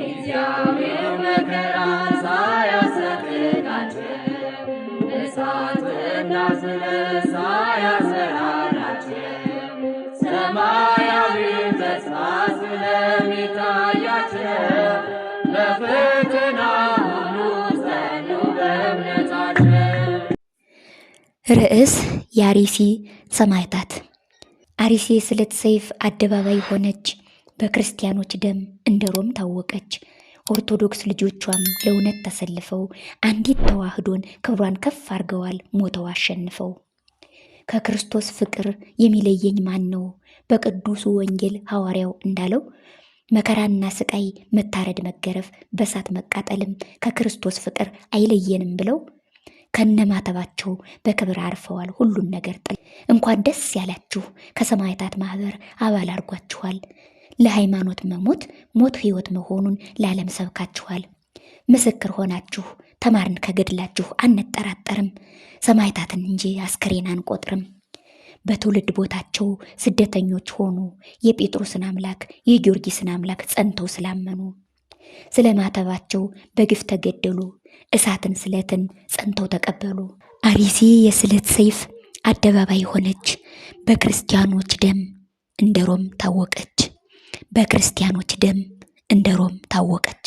የእግዚአብሔር መከራ ሳያሰቅቃቸው እሳትና ዝናብ ሳያስፈራራቸው ሰማያዊ ተስፋ ስለሚታያቸው በፈተና ሁሉ ጸኑ በእምነታቸው። ርዕስ የአርሲ ሰማዕታት። አርሲ የስለት ሰይፍ አደባባይ ሆነች፣ በክርስቲያኖች ደም እንደ ሮም ታወቀች። ኦርቶዶክስ ልጆቿም ለእውነት ተሰልፈው አንዲት ተዋህዶን ክብሯን ከፍ አድርገዋል ሞተው አሸንፈው። ከክርስቶስ ፍቅር የሚለየኝ ማን ነው? በቅዱሱ ወንጌል ሐዋርያው እንዳለው መከራና ስቃይ፣ መታረድ፣ መገረፍ፣ በሳት መቃጠልም ከክርስቶስ ፍቅር አይለየንም ብለው ከነማተባቸው በክብር አርፈዋል። ሁሉን ነገር ጥል እንኳን ደስ ያላችሁ፣ ከሰማዕታት ማህበር አባል አድርጓችኋል። ለሃይማኖት መሞት ሞት ሕይወት መሆኑን ለዓለም ሰብካችኋል። ምስክር ሆናችሁ ተማርን ከገድላችሁ አንጠራጠርም። ሰማዕታትን እንጂ አስከሬን አንቆጥርም። በትውልድ ቦታቸው ስደተኞች ሆኑ። የጴጥሮስን አምላክ የጊዮርጊስን አምላክ ጸንተው ስላመኑ ስለ ማተባቸው በግፍ ተገደሉ። እሳትን ስለትን ጸንተው ተቀበሉ። አርሲ የስለት ሰይፍ አደባባይ ሆነች፣ በክርስቲያኖች ደም እንደ ሮም ታወቀች። በክርስቲያኖች ደም እንደ ሮም ታወቀች።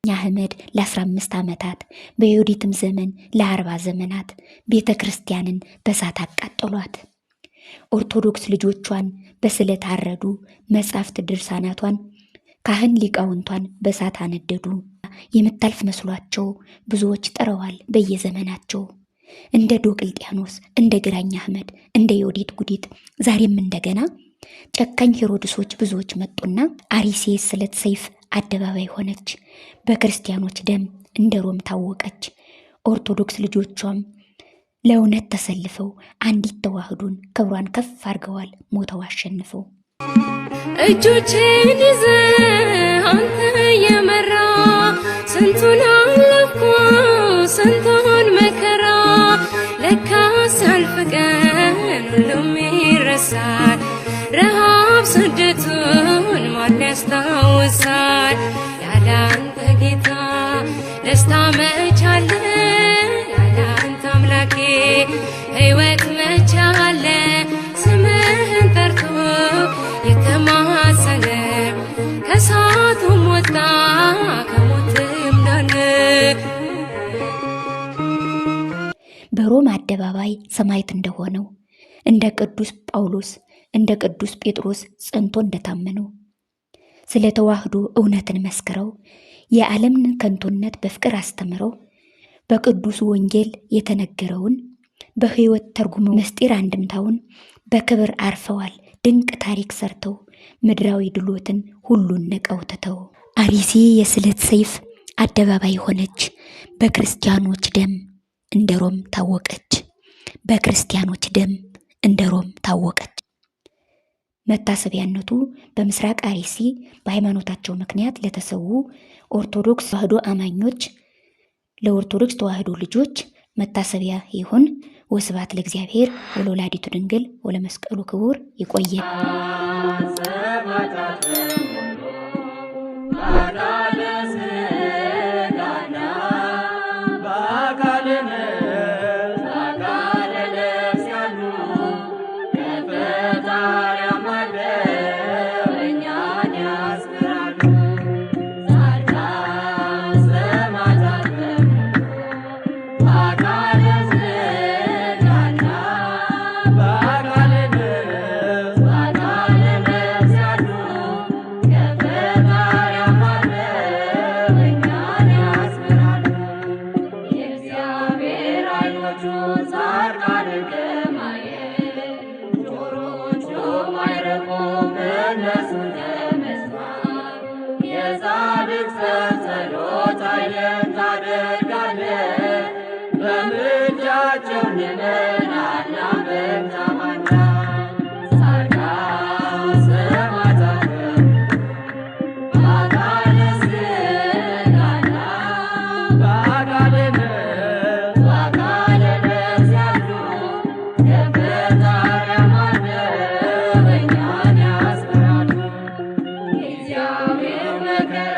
አህመድ ለ15 ዓመታት በዮዲትም ዘመን ለ40 ዘመናት ቤተ ክርስቲያንን በሳት አቃጠሏት። ኦርቶዶክስ ልጆቿን በስለት አረዱ። መጻሕፍት ድርሳናቷን ካህን ሊቃውንቷን በሳት አነደዱ። የምታልፍ መስሏቸው ብዙዎች ጥረዋል በየዘመናቸው። እንደ ዶቅልጥያኖስ፣ እንደ ግራኝ አህመድ፣ እንደ ዮዲት ጉዲት ዛሬም እንደገና ጨካኝ ሄሮድሶች ብዙዎች መጡና አርሲ የስለት ሰይፍ አደባባይ ሆነች፣ በክርስቲያኖች ደም እንደ ሮም ታወቀች። ኦርቶዶክስ ልጆቿም ለእውነት ተሰልፈው አንዲት ተዋህዶን ክብሯን ከፍ አድርገዋል ሞተው አሸንፈው። እጆቼን ይዘህ አንተ የመራ ስንቱን አለፍኩ ስንቱን መከራ ለካስ ያልፍ ቀን ሁሉም ይረሳል። ረሃብ ስደቱን ማን ያስታውሳል? ያለ አንተ ጌታ ደስታ መች አለ? ያለ አንተ አምላኬ ሕይወት መች አለ? ስምህን ጠርቶ የተማጸነ ከእሳቱም ወጣ ከሞትም ዳነ። በሮም አደባባይ ሰማዕት እንደሆነው እንደ ቅዱስ ጳውሎስ እንደ ቅዱስ ጴጥሮስ ጸንቶ እንደታመነው ስለ ተዋህዶ እውነትን መስክረው የዓለምን ከንቱነት በፍቅር አስተምረው በቅዱሱ ወንጌል የተነገረውን በሕይወት ተርጉመው ምስጢር አንድምታውን በክብር አርፈዋል። ድንቅ ታሪክ ሰርተው ምድራዊ ድሎትን ሁሉን ንቀው ትተው አርሲ የስለት ሰይፍ አደባባይ ሆነች፣ በክርስቲያኖች ደም እንደ ሮም ታወቀች። በክርስቲያኖች ደም እንደ ሮም ታወቀች። መታሰቢያነቱ በምስራቅ አርሲ በሃይማኖታቸው ምክንያት ለተሰዉ ኦርቶዶክስ ተዋህዶ አማኞች ለኦርቶዶክስ ተዋህዶ ልጆች መታሰቢያ ይሁን። ወስብሐት ለእግዚአብሔር ወለወላዲቱ ድንግል ወለመስቀሉ ክቡር። ይቆየን። እግዚአብሔር መከራ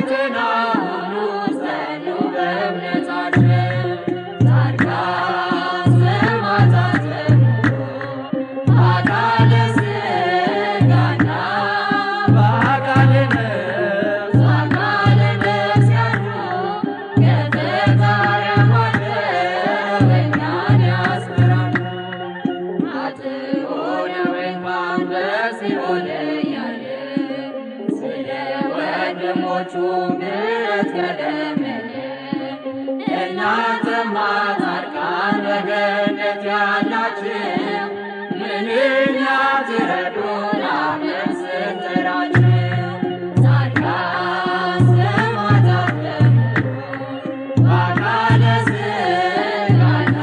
በትሕትና ሁሉ ጸኑ በእምነታቸው ጻድቃን ሰማዕታት በአካለ ሥጋና በአካለ ነፍስ ያሉ ከፈጣሪ አማልደው እኛን ያስምራሉ። ኃጥኡን እንኳን በሲኦል እያለ ስለ ወንድሞቹ ምሕረት ከለመነ እናንተማ ጻድቃን በገነት ያላችሁ ምንኛ ትረዱን አብረን ስንጠራችሁ። ጻድቃን ሰማዕታት በአካለ ሥጋና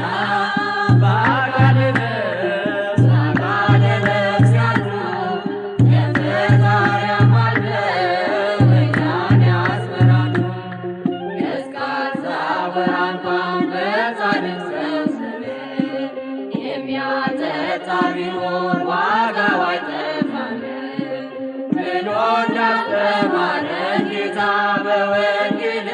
በአካለ ነፍስ ያሉ ከፈጣሪ አማልደው እኛን ያስምራሉ። ቀዝቃዛ ውሃ እንኳን በጻድቅ ሰው ስም የሚያጠጣ ቢኖር ዋጋው አይጠፋም ብሎ እንዳስተማረን ጌታ በወንጌል